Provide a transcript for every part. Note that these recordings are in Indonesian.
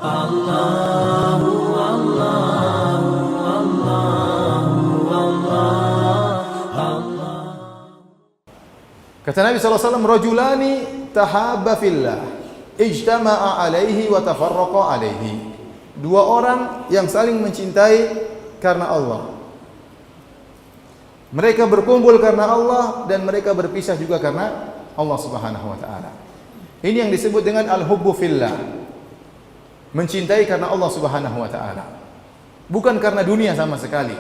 Kata Nabi SAW, rajulani tahabba fillah, ijtama'a alaihi wa tafarraqa alaihi. Dua orang yang saling mencintai karena Allah. Mereka berkumpul karena Allah dan mereka berpisah juga karena Allah Subhanahu wa taala. Ini yang disebut dengan al-hubbu fillah. Mencintai karena Allah Subhanahu wa taala. Bukan karena dunia sama sekali.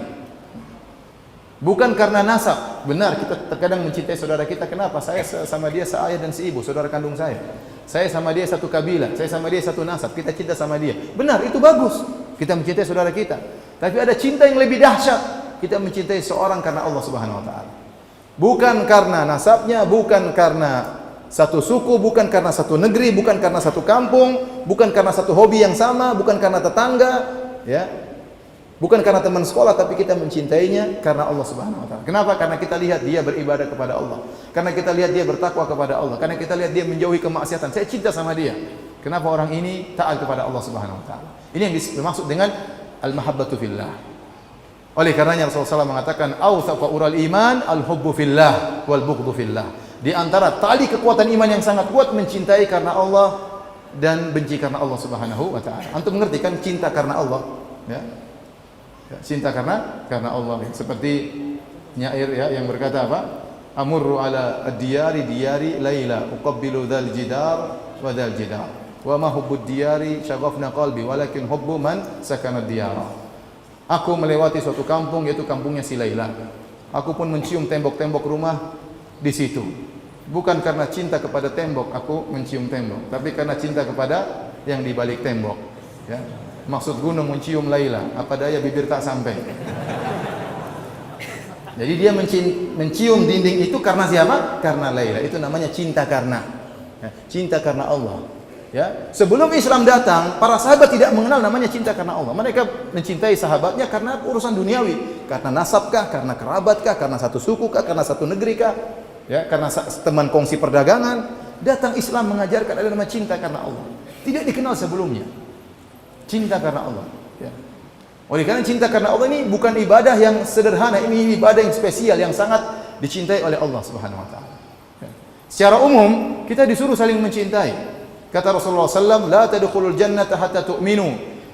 Bukan karena nasab. Benar, kita terkadang mencintai saudara kita. Kenapa? Saya sama dia seayah dan seibu, saudara kandung saya. Saya sama dia satu kabilah, saya sama dia satu nasab. Kita cinta sama dia. Benar, itu bagus. Kita mencintai saudara kita. Tapi ada cinta yang lebih dahsyat. Kita mencintai seorang karena Allah Subhanahu wa taala. Bukan karena nasabnya, bukan karena satu suku, bukan karena satu negeri, bukan karena satu kampung, bukan karena satu hobi yang sama, bukan karena tetangga, ya. Bukan karena teman sekolah, tapi kita mencintainya karena Allah Subhanahu wa taala. Kenapa? Karena kita lihat dia beribadah kepada Allah. Karena kita lihat dia bertakwa kepada Allah. Karena kita lihat dia menjauhi kemaksiatan. Saya cinta sama dia. Kenapa orang ini taat kepada Allah Subhanahu wa taala? Ini yang dimaksud dengan al-mahabbatu fillah. Oleh karenanya Rasulullah SAW mengatakan, "Awthaqa ural iman al-hubbu fillah wal bughdhu fillah." Di antara tali kekuatan iman yang sangat kuat mencintai karena Allah dan benci karena Allah Subhanahu wa taala. Antum mengerti kan cinta karena Allah, ya? Cinta karena Allah, seperti nyair ya yang berkata apa? Amurru ala ad-diyari diyari laila uqabbilu dzal jidar wa dzal jidar wa ma hubbud diyari syaghafna qalbi walakin hubbu man sakana diyara. Aku melewati suatu kampung, yaitu kampungnya si Laila. Aku pun mencium tembok-tembok rumah di situ. Bukan karena cinta kepada tembok aku mencium tembok, tapi karena cinta kepada yang di balik tembok, ya. Maksud gunung mencium Laila, apa daya bibir tak sampai. Jadi dia mencium dinding itu karena siapa? Karena Laila. Itu namanya cinta karena, ya, cinta karena Allah. Ya, sebelum Islam datang, para sahabat tidak mengenal namanya cinta karena Allah. Mereka mencintai sahabatnya karena urusan duniawi, karena nasabkah, karena kerabatkah, karena satu sukukah, karena satu negerikah, ya, karena teman kongsi perdagangan. Datang Islam mengajarkan ada nama cinta karena Allah. Tidak dikenal sebelumnya. Cinta karena Allah, ya. Oleh karena cinta karena Allah ini bukan ibadah yang sederhana, ini ibadah yang spesial yang sangat dicintai oleh Allah Subhanahu wa taala. Ya. Secara umum kita disuruh saling mencintai. Kata Rasulullah SAW, la tadkhulul jannata hatta tu'minu.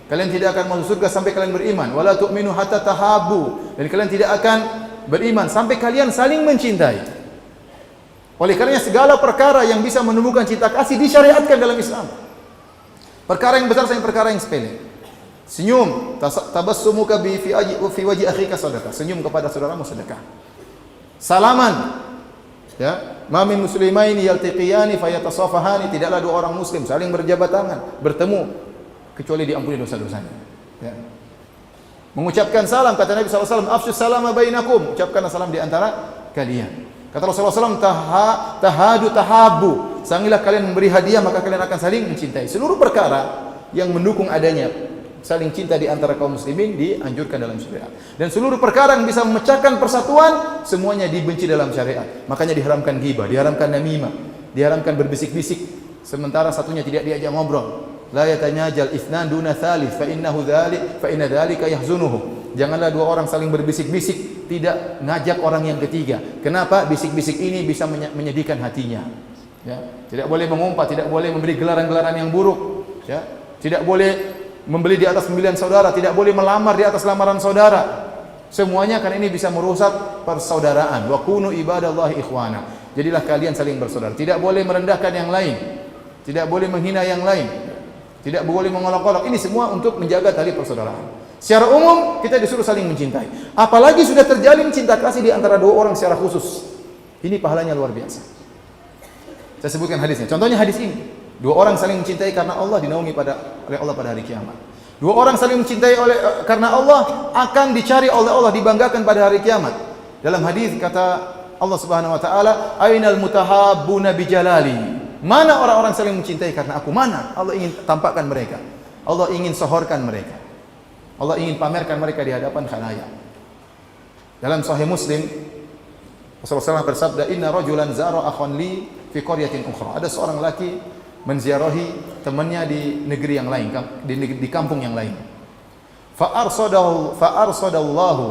Kalian tidak akan masuk surga sampai kalian beriman. Wala tu'minu hatta tahabbu. Dan kalian tidak akan beriman sampai kalian saling mencintai. Oleh karenanya segala perkara yang bisa menumbuhkan cinta kasih disyariatkan dalam Islam. Perkara yang besar sampai perkara yang sepele. Senyum, tabassumuka fi wajhi akhika sadaqah. Senyum kepada saudaramu sedekah. Salaman, ya, ma min muslimaini yaltaqiyani fayatasafahani, tidaklah dua orang muslim saling berjabat tangan, bertemu kecuali diampuni dosa-dosanya. Ya. Mengucapkan salam, kata Nabi SAW, afsyus salama bainakum, ucapkan salam di antara kalian. Kata Rasulullah SAW, tahadu tahabu, sangilah kalian memberi hadiah maka kalian akan saling mencintai. Seluruh perkara yang mendukung adanya saling cinta di antara kaum muslimin dianjurkan dalam syariat. Dan seluruh perkara yang bisa memecahkan persatuan semuanya dibenci dalam syariat. Makanya diharamkan ghibah, diharamkan namimah, diharamkan berbisik-bisik sementara satunya tidak diajak ngobrol. La yatanajal itsnan duna tsalits fa inna dzalika yahzunuhu. Janganlah dua orang saling berbisik-bisik, tidak ngajak orang yang ketiga. Kenapa? Bisik-bisik ini bisa menyedihkan hatinya. Ya, tidak boleh mengumpat, tidak boleh memberi gelaran-gelaran yang buruk, ya. Tidak boleh membeli di atas pembelian saudara, tidak boleh melamar di atas lamaran saudara. Semuanya kan ini bisa merusak persaudaraan. Wa kunu ibadallahi ikhwana. Jadilah kalian saling bersaudara. Tidak boleh merendahkan yang lain. Tidak boleh menghina yang lain. Tidak boleh mengolok-olok. Ini semua untuk menjaga tali persaudaraan. Secara umum kita disuruh saling mencintai. Apalagi sudah terjalin cinta kasih di antara dua orang secara khusus. Ini pahalanya luar biasa. Saya sebutkan hadisnya. Contohnya hadis ini. Dua orang saling mencintai karena Allah dinaungi oleh Allah pada hari kiamat. Dua orang saling mencintai karena Allah akan dicari oleh Allah, dibanggakan pada hari kiamat. Dalam hadis kata Allah Subhanahu wa taala, "Ainal mutahabbuna bijalali." Mana orang-orang saling mencintai karena aku? Mana? Allah ingin tampakkan mereka. Allah ingin sohorkan mereka. Allah ingin pamerkan mereka di hadapan khalayak. Dalam Sahih Muslim, Rasulullah SAW bersabda, "Inna rajulan zara akhan li fi qaryatin ukhra." Ada seorang laki menziarahi temannya di negeri yang lain, di kampung yang lain. Fa arsadallahu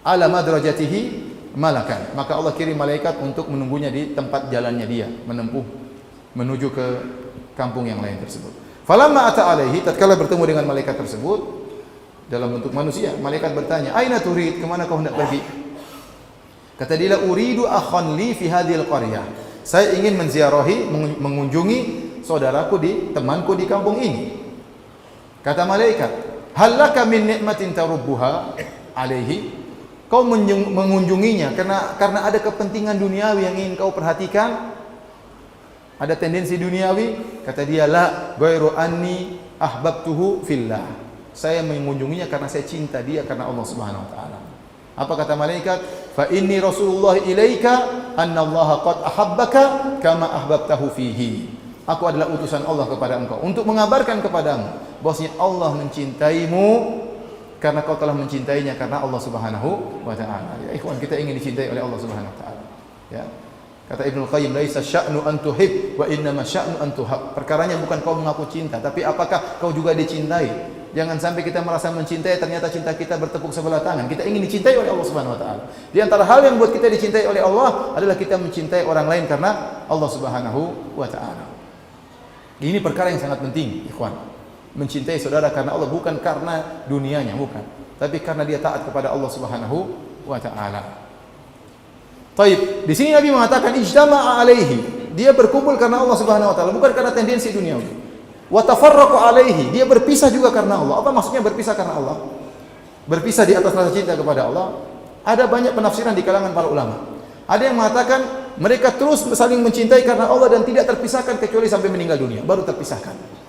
ala madrajatihi malakan. Maka Allah kirim malaikat untuk menunggunya di tempat jalannya dia menuju ke kampung yang lain tersebut. Falamma ata alaihi, tatkala bertemu dengan malaikat tersebut dalam bentuk manusia, malaikat bertanya, "Aina turid? Kemana kau hendak pergi?" Kata dia, "Uridu akhan li fi hadhil qaryah." Saya ingin menziarahi, mengunjungi saudaraku temanku di kampung ini. Kata malaikat, "Hal laka min ni'matin tarubbuha alaihi?" Kau mengunjunginya karena ada kepentingan duniawi yang ingin kau perhatikan? Ada tendensi duniawi? Kata dia, "La, ghairu anni ahbabtuhu fillah." Saya mengunjunginya karena saya cinta dia karena Allah Subhanahu wa taala. Apa kata malaikat? "Fa inni Rasulullah ilaika anna Allah qad ahabbaka kama ahbabtahu fihi." Aku adalah utusan Allah kepada engkau untuk mengabarkan kepadamu bahwasanya Allah mencintaimu karena kau telah mencintainya karena Allah Subhanahu wa taala. Ya ikhwan, kita ingin dicintai oleh Allah Subhanahu wa taala. Ya. Kata Ibnu Qayyim, "Laisa sya'nu an tuhib wa innama sya'nu an tuhab." Perkaranya bukan kau mengaku cinta, tapi apakah kau juga dicintai. Jangan sampai kita merasa mencintai ternyata cinta kita bertepuk sebelah tangan. Kita ingin dicintai oleh Allah Subhanahu wa taala. Di antara hal yang buat kita dicintai oleh Allah adalah kita mencintai orang lain karena Allah Subhanahu wa taala. Ini perkara yang sangat penting, ikhwan. Mencintai saudara karena Allah, bukan karena dunianya, bukan, tapi karena dia taat kepada Allah Subhanahu wa taala. Taib, di sini Nabi mengatakan ijtama'a alaihi. Dia berkumpul karena Allah Subhanahu wa taala, bukan karena tendensi duniawi. Wa tafarraqu alaihi. Dia berpisah juga karena Allah. Apa maksudnya berpisah karena Allah? Berpisah di atas rasa cinta kepada Allah. Ada banyak penafsiran di kalangan para ulama. Ada yang mengatakan mereka terus saling mencintai karena Allah dan tidak terpisahkan kecuali sampai meninggal dunia, baru terpisahkan.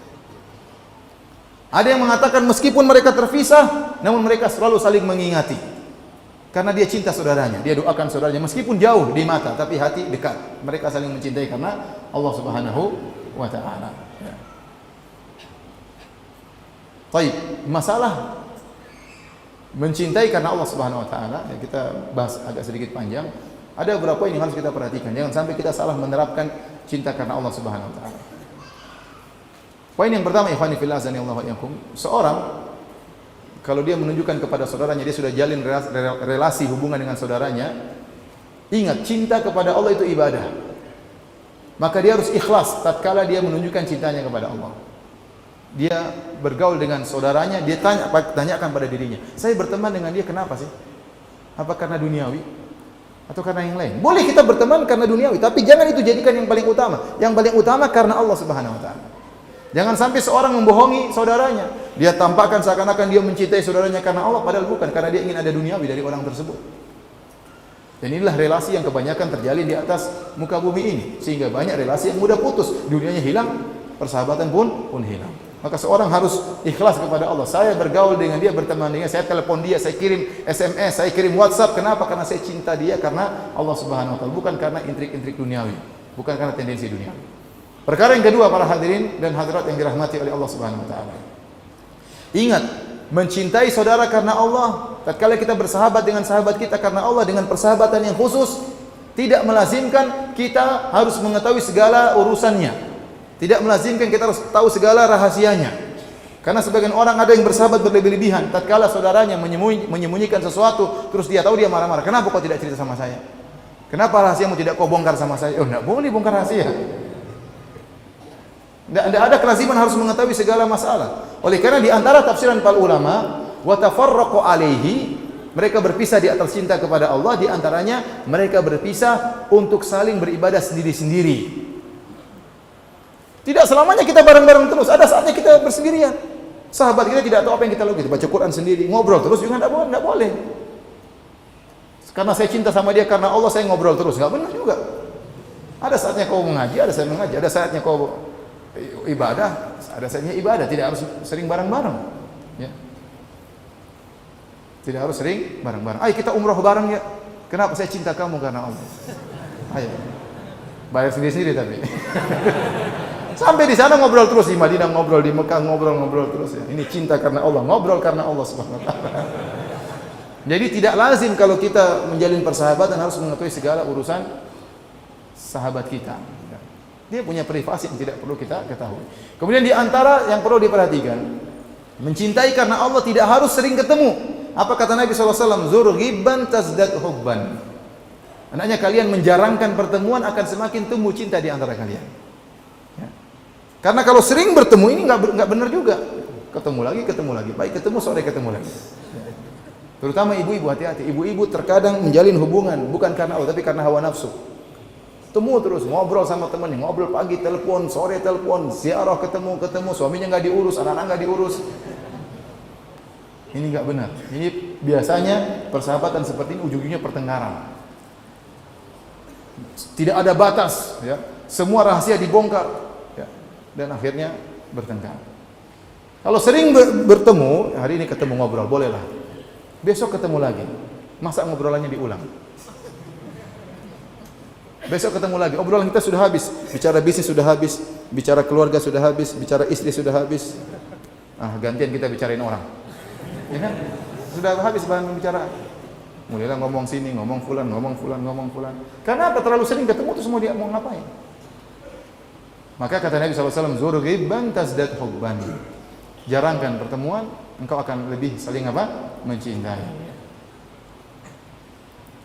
Ada yang mengatakan meskipun mereka terpisah, namun mereka selalu saling mengingati. Karena dia cinta saudaranya, dia doakan saudaranya meskipun jauh di mata tapi hati dekat. Mereka saling mencintai karena Allah Subhanahu wa taala. Ya. Baik, masalah mencintai karena Allah Subhanahu wa taala, ya, kita bahas agak sedikit panjang. Ada beberapa yang harus kita perhatikan. Jangan sampai kita salah menerapkan cinta karena Allah Subhanahu wa taala. Poin yang pertama, ikhwani fillah azanillahu wa iyyakum, seorang kalau dia menunjukkan kepada saudaranya dia sudah jalin relasi hubungan dengan saudaranya, ingat cinta kepada Allah itu ibadah. Maka dia harus ikhlas tatkala dia menunjukkan cintanya kepada Allah. Dia bergaul dengan saudaranya, dia tanyakan pada dirinya, saya berteman dengan dia kenapa sih? Apa karena duniawi? Atau karena yang lain? Boleh kita berteman karena duniawi, tapi jangan itu jadikan yang paling utama. Yang paling utama karena Allah Subhanahu wa taala. Jangan sampai seorang membohongi saudaranya. Dia tampakkan seakan-akan dia mencintai saudaranya karena Allah, padahal bukan, karena dia ingin ada duniawi dari orang tersebut. Dan inilah relasi yang kebanyakan terjalin di atas muka bumi ini, sehingga banyak relasi yang mudah putus, dunianya hilang, persahabatan pun hilang. Maka seorang harus ikhlas kepada Allah. Saya bergaul dengan dia, berteman dengan saya, telepon dia, saya kirim SMS, saya kirim WhatsApp. Kenapa? Karena saya cinta dia karena Allah Subhanahu wa taala, bukan karena intrik-intrik duniawi, bukan karena tendensi duniawi. Perkara yang kedua, para hadirin dan hadirat yang dirahmati oleh Allah Subhanahu wa taala. Ingat, mencintai saudara karena Allah, tatkala kita bersahabat dengan sahabat kita karena Allah dengan persahabatan yang khusus, tidak melazimkan kita harus mengetahui segala urusannya. Tidak melazimkan kita harus tahu segala rahasianya. Karena sebagian orang ada yang bersahabat berlebih-lebihan, tatkala saudaranya menyembunyikan sesuatu, terus dia tahu, dia marah-marah. Kenapa kau tidak cerita sama saya? Kenapa rahasiamu tidak kau bongkar sama saya? Oh, enggak boleh bongkar rahasia. Tidak ada kelaziman harus mengetahui segala masalah. Oleh karena di antara tafsiran para ulama, wa tafarraqu alaihi, mereka berpisah di atas cinta kepada Allah, di antaranya mereka berpisah untuk saling beribadah sendiri-sendiri. Tidak selamanya kita bareng-bareng terus, ada saatnya kita bersendirian. Sahabat kita tidak tahu apa yang kita lakukan, kita baca Quran sendiri, ngobrol terus juga tidak boleh. Karena saya cinta sama dia karena Allah, saya ngobrol terus, enggak benar juga. Ada saatnya kau mengaji, ada saatnya mengaji, ada saatnya kau ibadah, ada saatnya ibadah, tidak harus sering bareng-bareng. Ya. Tidak harus sering bareng-bareng. Ayo kita umroh bareng ya. Kenapa? Saya cinta kamu karena Allah. Ayo. Bayar sendiri-sendiri tapi. Sampai di sana ngobrol terus, di Madinah ngobrol, di Mekah ngobrol terus ya. Ini cinta karena Allah, ngobrol karena Allah Subhanahu wa taala. Jadi tidak lazim kalau kita menjalin persahabatan harus mengetahui segala urusan sahabat kita. Dia punya privasi yang tidak perlu kita ketahui. Kemudian di antara yang perlu diperhatikan, mencintai karena Allah tidak harus sering ketemu. Apa kata Nabi SAW? Zur ghibban tazdad hubban. Anaknya kalian menjarangkan pertemuan akan semakin tumbuh cinta di antara kalian. Ya. Karena kalau sering bertemu ini nggak benar juga. Ketemu lagi, baik ketemu sore ketemu lagi. Terutama ibu-ibu, hati-hati. Ibu-ibu terkadang menjalin hubungan bukan karena Allah tapi karena hawa nafsu. Temu terus, ngobrol sama temannya, ngobrol pagi telepon, sore telepon, ziarah ketemu, suaminya nggak diurus, anak-anak nggak diurus. Ini nggak benar. Ini biasanya persahabatan seperti ini ujung-ujungnya pertengkaran. Tidak ada batas, ya. Semua rahasia dibongkar, ya. Dan akhirnya bertengkar. Kalau sering bertemu, hari ini ketemu ngobrol, bolehlah. Besok ketemu lagi, masa ngobrolannya diulang? Besok ketemu lagi, obrolan kita sudah habis. Bicara bisnis sudah habis, bicara keluarga sudah habis, bicara istri sudah habis. Gantian kita bicarain orang. Ya kan? Sudah habis bahan bicara. Mulailah ngomong sini, ngomong fulan. Karena apa? Terlalu sering ketemu terus mau dia mau ngapain? Maka kata Nabi SAW, zur ghibban tazdad hubban. Jarangkan pertemuan, engkau akan lebih saling mencintai.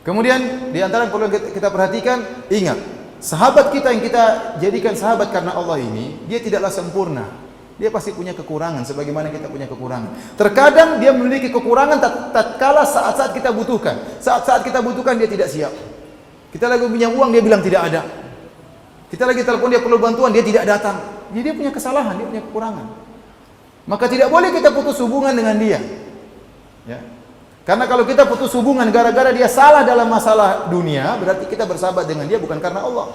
Kemudian di antara yang perlu kita perhatikan, ingat, sahabat kita yang kita jadikan sahabat karena Allah ini, dia tidaklah sempurna. Dia pasti punya kekurangan sebagaimana kita punya kekurangan. Terkadang dia memiliki kekurangan tatkala saat-saat kita butuhkan. Saat-saat kita butuhkan dia tidak siap. Kita lagi punya uang, dia bilang tidak ada. Kita lagi telepon, dia perlu bantuan, dia tidak datang. Jadi dia punya kesalahan, dia punya kekurangan. Maka tidak boleh kita putus hubungan dengan dia. Ya. Karena kalau kita putus hubungan gara-gara dia salah dalam masalah dunia, berarti kita bersahabat dengan dia bukan karena Allah,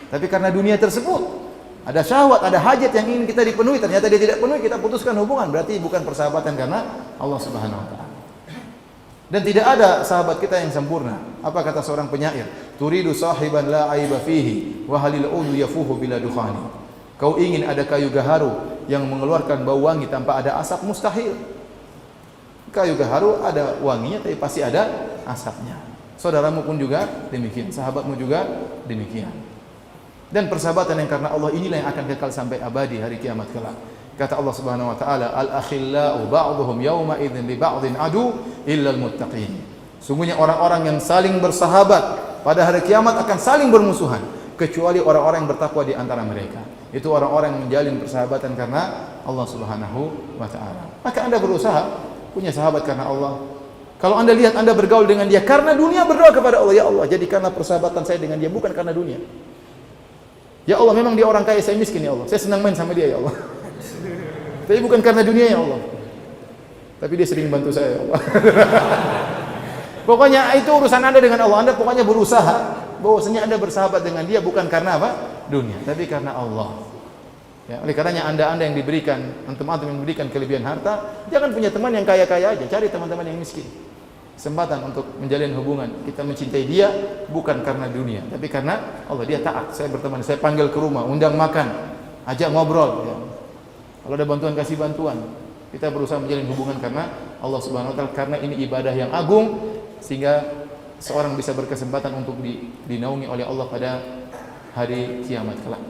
tapi karena dunia tersebut. Ada syahwat, ada hajat yang ingin kita dipenuhi, ternyata dia tidak penuhi, kita putuskan hubungan, berarti bukan persahabatan karena Allah Subhanahu wa taala. Dan tidak ada sahabat kita yang sempurna. Apa kata seorang penyair? Turidu sahiban la aiba fihi wa halil udu yafuhu bila dukhani. Kau ingin ada kayu gaharu yang mengeluarkan bau wangi tanpa ada asap, mustahil. Kayu gaharu ada wanginya tapi pasti ada asapnya. Saudaramu pun juga demikian, sahabatmu juga demikian. Dan persahabatan yang karena Allah inilah yang akan kekal sampai abadi hari kiamat kelak. Kata Allah Subhanahu wa taala, al-akhillau ba'dhum yawma idzin li ba'dhin adu illa al-muttaqin. Sungguhnya orang-orang yang saling bersahabat pada hari kiamat akan saling bermusuhan kecuali orang-orang yang bertakwa di antara mereka. Itu orang-orang yang menjalin persahabatan karena Allah Subhanahu wa taala. Maka Anda berusaha punya sahabat karena Allah. Kalau Anda lihat Anda bergaul dengan dia karena dunia, berdoa kepada Allah, ya Allah, jadikanlah persahabatan saya dengan dia bukan karena dunia. Ya Allah, memang dia orang kaya, saya miskin ya Allah. Saya senang main sama dia ya Allah. Tapi bukan karena dunia ya Allah. Tapi dia sering bantu saya ya Allah. Pokoknya itu urusan Anda dengan Allah. Anda pokoknya berusaha bahwasanya Anda bersahabat dengan dia bukan karena apa? Dunia, tapi karena Allah. Ya, oleh karenanya Anda yang diberikan, antum-antum yang diberikan kelebihan harta, jangan punya teman yang kaya-kaya aja, cari teman-teman yang miskin. Kesempatan untuk menjalin hubungan, kita mencintai dia bukan karena dunia, tapi karena Allah. Dia taat, saya berteman, saya panggil ke rumah, undang makan, ajak ngobrol. Ya. Kalau ada bantuan, kasih bantuan. Kita berusaha menjalin hubungan karena Allah Subhanahu wa taala, karena ini ibadah yang agung sehingga seorang bisa berkesempatan untuk dinaungi oleh Allah pada hari kiamat kelak.